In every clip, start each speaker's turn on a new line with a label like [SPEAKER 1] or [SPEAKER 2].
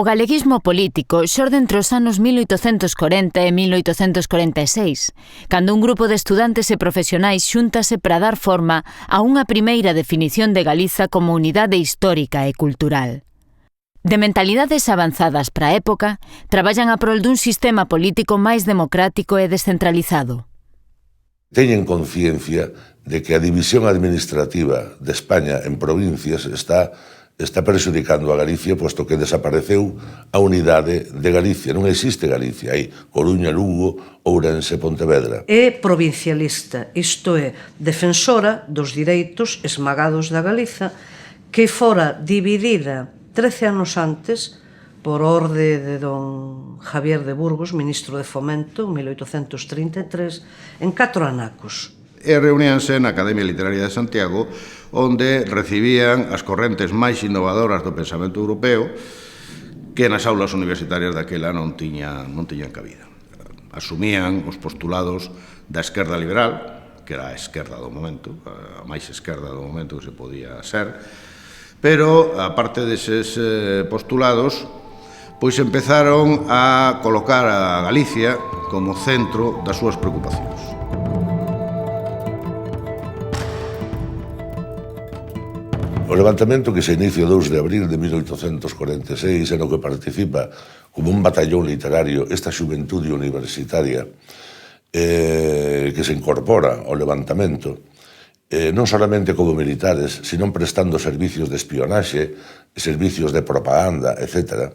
[SPEAKER 1] O galeguismo político xorde entre os anos 1840 e 1846, cando un grupo de estudantes e profesionais xúntase para dar forma a unha primeira definición de Galiza como unidade histórica e cultural. De mentalidades avanzadas para a época, traballan a prol dun sistema político máis democrático e descentralizado.
[SPEAKER 2] Teñen conciencia de que a división administrativa de España en provincias está prexudicando a Galicia, posto que desapareceu a unidade de Galicia. Non existe Galicia, hai Coruña, Lugo, Ourense, Pontevedra.
[SPEAKER 3] É provincialista, isto é, defensora dos direitos esmagados da Galiza, que fora dividida 13 anos antes por orde de don Javier de Burgos, ministro de Fomento, en 1833, en 4 anacos.
[SPEAKER 4] E reuníanse na Academia Literaria de Santiago, onde recibían as correntes máis innovadoras do pensamento europeo que nas aulas universitarias daquela non tiñan cabida. Asumían os postulados da esquerda liberal, que era a esquerda do momento, a máis esquerda do momento que se podía ser, pero, aparte deses postulados, pois empezaron a colocar a Galicia como centro das súas preocupacións.
[SPEAKER 2] O levantamento que se inicia o 2 de abril de 1846 e no que participa como un batallón literario esta xuventude universitaria que se incorpora ao levantamento non solamente como militares, sino prestando servicios de espionaxe, servicios de propaganda, etc.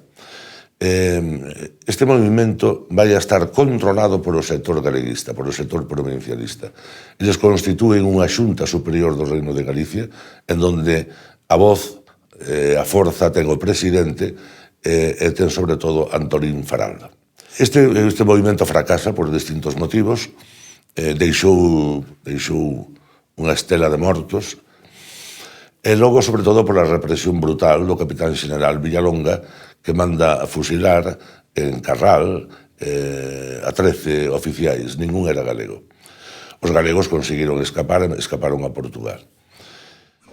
[SPEAKER 2] Este movimento vai a estar controlado por o sector galeguista, por o sector provincialista. Eles constitúen unha xunta superior do Reino de Galicia, en donde a voz, a forza ten o presidente e ten sobre todo Antolín Faralda. Este movimento fracasa por distintos motivos, deixou unha estela de mortos, e logo, sobre todo, pola represión brutal do capitán xeneral Villalonga, que manda a fusilar en Carral a 13 oficiais, ningún era galego. Os galegos conseguiron escaparon a Portugal.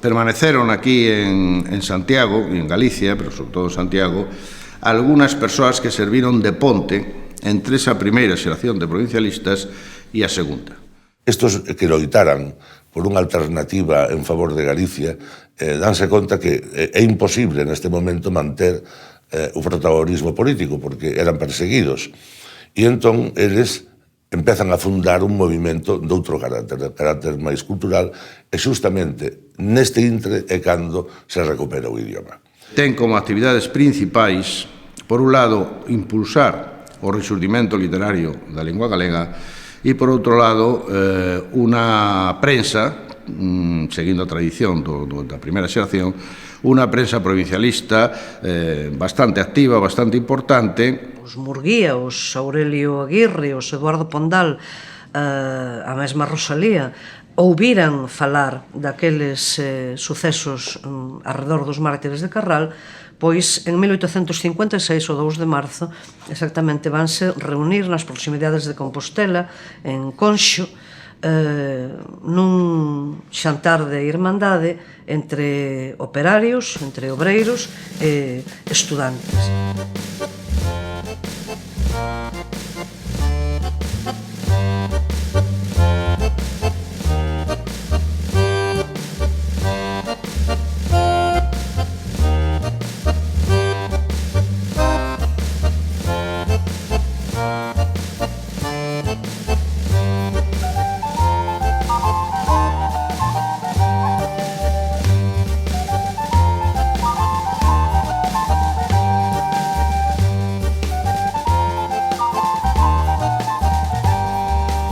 [SPEAKER 4] Permaneceron aquí en Santiago, en Galicia, pero sobre todo en Santiago, algunhas persoas que serviron de ponte entre esa primeira xeración de provincialistas e a segunda.
[SPEAKER 2] Estos que loitaran por unha alternativa en favor de Galicia danse conta que é imposible neste momento manter o protagonismo político, porque eran perseguidos. E entón, eles empezan a fundar un movimento de outro carácter máis cultural, e justamente neste intre é cando se recupera o idioma.
[SPEAKER 4] Ten como actividades principais, por un lado, impulsar o rexurdimento literario da lingua galega, e, por outro lado, unha prensa, seguindo a tradición da primeira xeración, unha prensa provincialista bastante activa, bastante importante.
[SPEAKER 3] Os Murguía, os Aurelio Aguirre, os Eduardo Pondal, a mesma Rosalía, ouviran falar daqueles sucesos arredor dos mártires de Carral, pois en 1856, o 2 de marzo, exactamente vanse reunir nas proximidades de Compostela, en Conxo, nun xantar de irmandade entre operarios, entre obreiros e estudantes.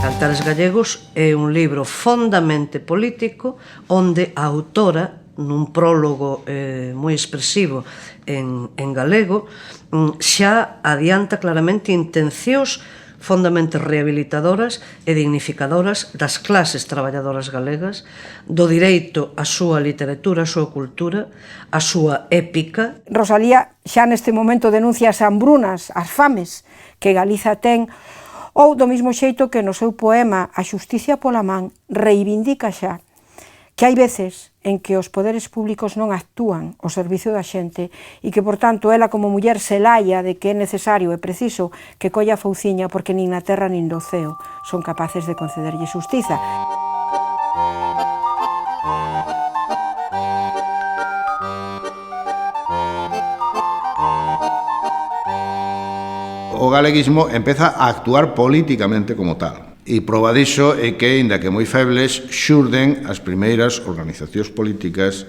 [SPEAKER 3] Cantares Gallegos é un libro fondamente político onde a autora, nun prólogo moi expresivo en galego, xa adianta claramente intencións fondamente rehabilitadoras e dignificadoras das clases traballadoras galegas, do direito á súa literatura, á súa cultura, á súa épica.
[SPEAKER 5] Rosalía xa neste momento denuncia as hambrunas, as fames que Galiza ten, ou do mesmo xeito que no seu poema A xusticia pola man reivindica xa que hai veces en que os poderes públicos non actúan ao servicio da xente e que, por tanto, ela como muller se laia de que é necesario e preciso que colla a fouciña porque nin na terra nin no ceo son capaces de concederlle xustiza.
[SPEAKER 4] O galeguismo empeza a actuar políticamente como tal. E proba diso é que, inda que moi febles, xurden as primeiras organizacións políticas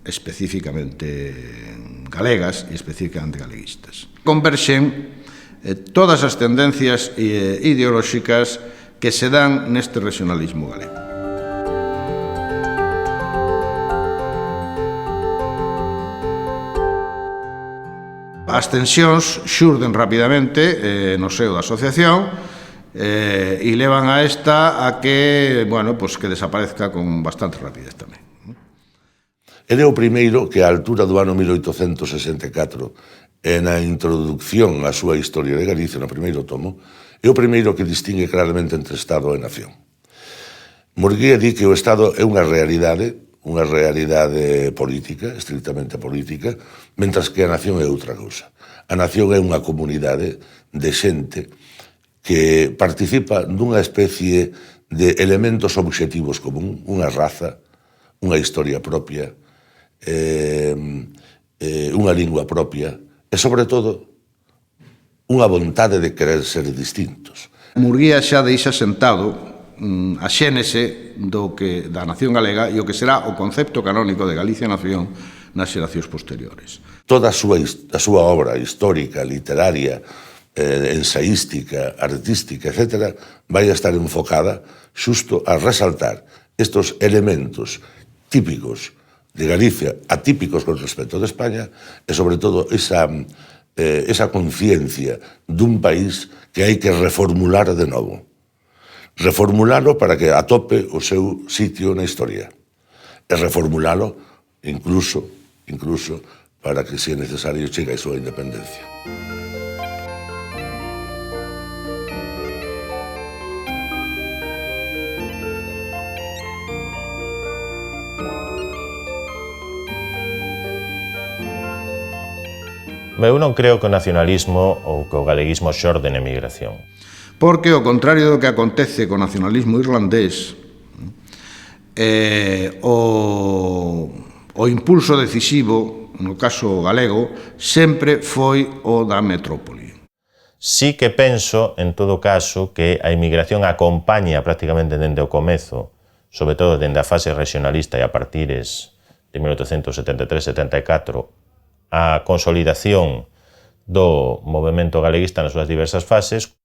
[SPEAKER 4] especificamente galegas e especificamente galeguistas. Converxen todas as tendencias ideolóxicas que se dan neste regionalismo galego. As tensións xurden rapidamente no seo da asociación e levan a esta a que, bueno, pues que desaparezca con bastante rapidez tamén.
[SPEAKER 2] Ele é o primeiro que á altura do ano 1864 e na introducción á súa historia de Galicia, no primeiro tomo, é o primeiro que distingue claramente entre Estado e nación. Murguía di que o Estado é unha realidade política, estrictamente política, mentras que a nación é outra cousa. A nación é unha comunidade de xente que participa dunha especie de elementos obxectivos común, unha raza, unha historia propia, unha lingua propia e, sobre todo, unha vontade de querer ser distintos.
[SPEAKER 4] Murguía xa deixa sentado a xénese da nación galega e o que será o concepto canónico de Galicia nación nas xeracións posteriores.
[SPEAKER 2] Toda a súa obra histórica, literaria, ensaística, artística, etc., vai a estar enfocada xusto a resaltar estos elementos típicos de Galicia, atípicos con respecto de España, e, sobre todo, esa conciencia dun país que hai que reformular de novo. Reformulalo para que atope o seu sitio na historia. E reformulalo incluso para que, se é necesario, chegue a súa independencia.
[SPEAKER 6] Eu non creo que o nacionalismo ou que o galeguismo xorde na emigración.
[SPEAKER 4] Porque, ao contrario do que acontece co nacionalismo irlandés, o impulso decisivo, no caso galego, sempre foi o da metrópoli.
[SPEAKER 6] Sí que penso, en todo caso, que a emigración acompaña prácticamente dende o comezo, sobre todo dende a fase regionalista e a partires de 1873-74, a consolidación do movemento galeguista nas súas diversas fases.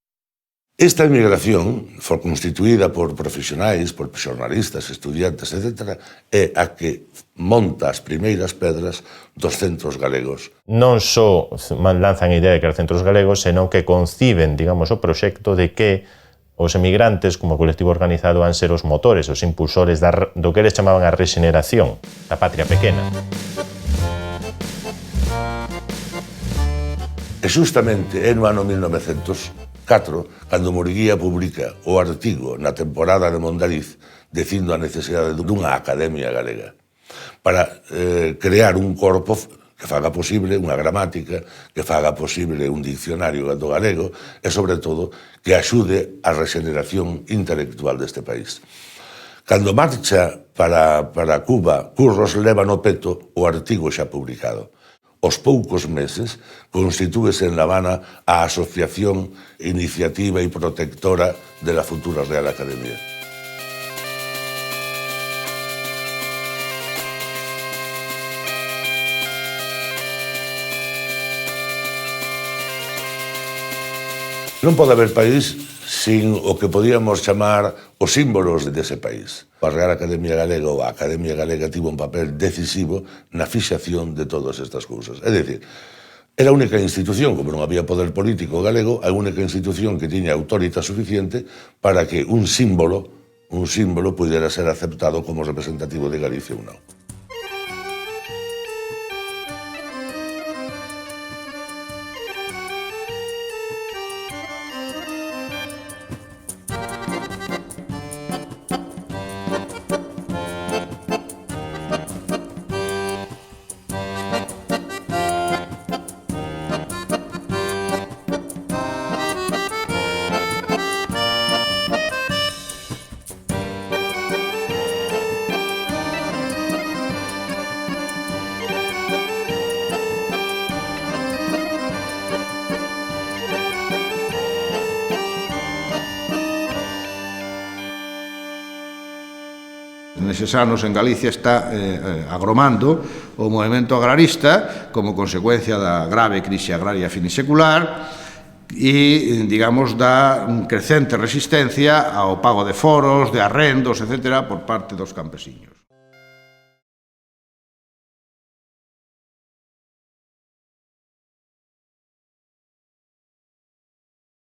[SPEAKER 2] Esta emigración foi constituída por profesionais, por xornalistas, estudiantes, etc., é a que monta as primeiras pedras dos centros galegos.
[SPEAKER 6] Non só lanzan a idea de crear centros galegos, senón que conciben, digamos, o proxecto de que os emigrantes, como colectivo organizado, van ser os motores, os impulsores do que eles chamaban a rexeneración da patria pequena.
[SPEAKER 2] E justamente é no ano 1904 cando Murguía publica o artigo na temporada de Mondariz dicindo a necesidade dunha academia galega para crear un corpo que faga posible unha gramática, que faga posible un diccionario do galego e, sobre todo, que axude a rexeneración intelectual deste país. Cando marcha para Cuba, Curros leva no peto o artigo xa publicado. Aos poucos meses, constitúese en La Habana a Asociación Iniciativa e Protectora de la futura Real Academia. Non pode haber país sin o que podíamos chamar os símbolos dese país. A Real Academia Galega ou a Academia Galega tivo un papel decisivo na fixación de todas estas cousas. É dicir, era a única institución, como non había poder político galego, a única institución que tiña autoridade suficiente para que un símbolo pudera ser aceptado como representativo de Galicia ou non.
[SPEAKER 4] neses anos en Galicia está agromando o movemento agrarista como consecuencia da grave crise agraria finisecular e, digamos, da crecente resistencia ao pago de foros, de arrendos, etc., por parte dos campesiños.